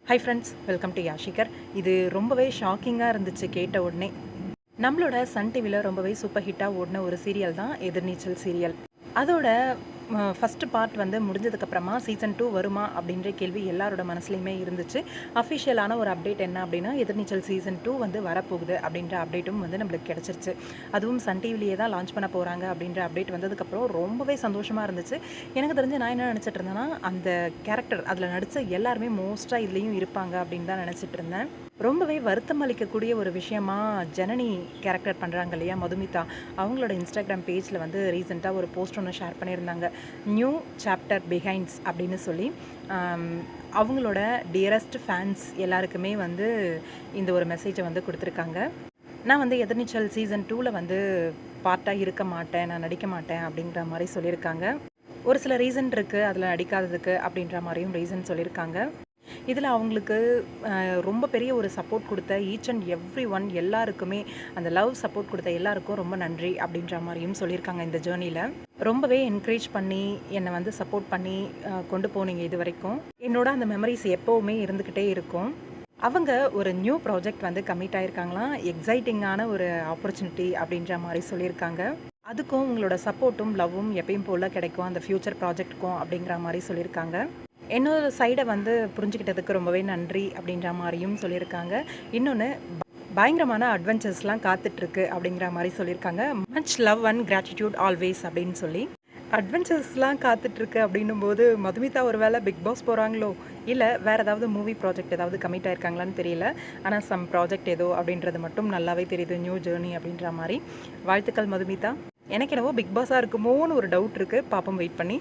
High friends, welcome to யாஷிகர். இது ரொம்பவே ஷாக்கிங்காக இருந்துச்சு கேட்ட உடனே. நம்மளோட சன் டிவியில் ரொம்பவே சூப்பர் ஹிட்டாக ஓடின ஒரு சீரியல் தான் எதிர்நீச்சல் சீரியல். அதோட ஃபஸ்ட்டு பார்ட் வந்து முடிஞ்சதுக்கப்புறமா சீசன் 2 வருமா அப்படின்ற கேள்வி எல்லாரோட மனசுலையுமே இருந்துச்சு. அஃபிஷியலான ஒரு அப்டேட் என்ன அப்படின்னா, எதிர்நீச்சல் சீசன் 2 வந்து வரப்போகுது அப்படின்ற அப்டேட்டும் வந்து நம்மளுக்கு கிடச்சிருச்சு. அதுவும் சன் டிவிலேயே தான் லான்ச் பண்ண போகிறாங்க அப்படின்ற அப்டேட் வந்ததுக்கப்புறம் ரொம்பவே சந்தோஷமாக இருந்துச்சு. எனக்கு தெரிஞ்சு நான் என்ன நினச்சிட்டு இருந்தேன்னா, அந்த கேரக்டர் அதில் நடித்த எல்லாருமே மோஸ்ட்டாக இதுலேயும் இருப்பாங்க அப்படின்னு தான் நினச்சிட்டு இருந்தேன். ரொம்பவே வருத்தம் அளிக்கக்கூடிய ஒரு விஷயமா ஜனனி கேரக்டர் பண்ணுறாங்க இல்லையா, மதுமிதா, அவங்களோட இன்ஸ்டாகிராம் பேஜில் வந்து ரீசெண்டாக ஒரு போஸ்ட் ஒன்று ஷேர் பண்ணியிருந்தாங்க. நியூ சாப்டர் பிஹைண்ட்ஸ் அப்படின்னு சொல்லி அவங்களோட டியரஸ்ட் ஃபேன்ஸ் எல்லாருக்குமே வந்து இந்த ஒரு மெசேஜை வந்து கொடுத்துருக்காங்க. நான் வந்து எதிர்நீச்சல் சீசன் 2ல் வந்து பார்ட்டாக இருக்க மாட்டேன், நான் நடிக்க மாட்டேன் அப்படிங்கிற மாதிரி சொல்லியிருக்காங்க. ஒரு சில ரீசன் இருக்குது அதில் நடிக்காததுக்கு அப்படின்ற மாதிரியும் ரீசன் சொல்லியிருக்காங்க. இதில் அவங்களுக்கு ரொம்ப பெரிய ஒரு சப்போர்ட் கொடுத்த ஈச் அண்ட் எவ்ரி ஒன் எல்லாருக்குமே, அந்த லவ் சப்போர்ட் கொடுத்த எல்லாருக்கும் ரொம்ப நன்றி அப்படின்ற மாதிரியும் சொல்லியிருக்காங்க. இந்த ஜேர்னியில் ரொம்பவே என்கரேஜ் பண்ணி என்னை வந்து சப்போர்ட் பண்ணி கொண்டு போனீங்க இது வரைக்கும். என்னோட அந்த மெமரிஸ் எப்போவுமே இருந்துக்கிட்டே இருக்கும். அவங்க ஒரு நியூ ப்ராஜெக்ட் வந்து கமிட் ஆகிருக்காங்களாம். எக்ஸைட்டிங்கான ஒரு ஆப்பர்ச்சுனிட்டி அப்படின்ற மாதிரி சொல்லியிருக்காங்க. அதுக்கும் உங்களோட சப்போர்ட்டும் லவ்வும் எப்பயும் போல் கிடைக்கும் அந்த ஃப்யூச்சர் ப்ராஜெக்ட்டுக்கும் அப்படிங்கிற மாதிரி சொல்லியிருக்காங்க. என்னோட சைடை வந்து புரிஞ்சுக்கிட்டதுக்கு ரொம்பவே நன்றி அப்படின்ற மாதிரியும் சொல்லியிருக்காங்க. இன்னொன்று, பயங்கரமான அட்வென்ச்சர்ஸ்லாம் காத்துட்ருக்கு அப்படிங்கிற மாதிரி சொல்லியிருக்காங்க. Much love and gratitude always அப்படின்னு சொல்லி. அட்வென்ச்சர்ஸ்லாம் காத்துட்ருக்கு அப்படின்னும் போது மதுமிதா ஒரு வேளை பிக் பாஸ் போகிறாங்களோ, இல்லை வேறு ஏதாவது மூவி ப்ராஜெக்ட் ஏதாவது கமிட் ஆயிருக்காங்களான்னு தெரியல. ஆனால் சம் ப்ராஜெக்ட் ஏதோ அப்படின்றது மட்டும் நல்லாவே தெரியுது, நியூ ஜேர்னி அப்படின்ற மாதிரி. வாழ்த்துக்கள் மதுமிதா. எனக்கு என்னவோ பிக் பாஸாக இருக்குமோன்னு ஒரு டவுட் இருக்குது. பாப்போம், வெயிட் பண்ணி.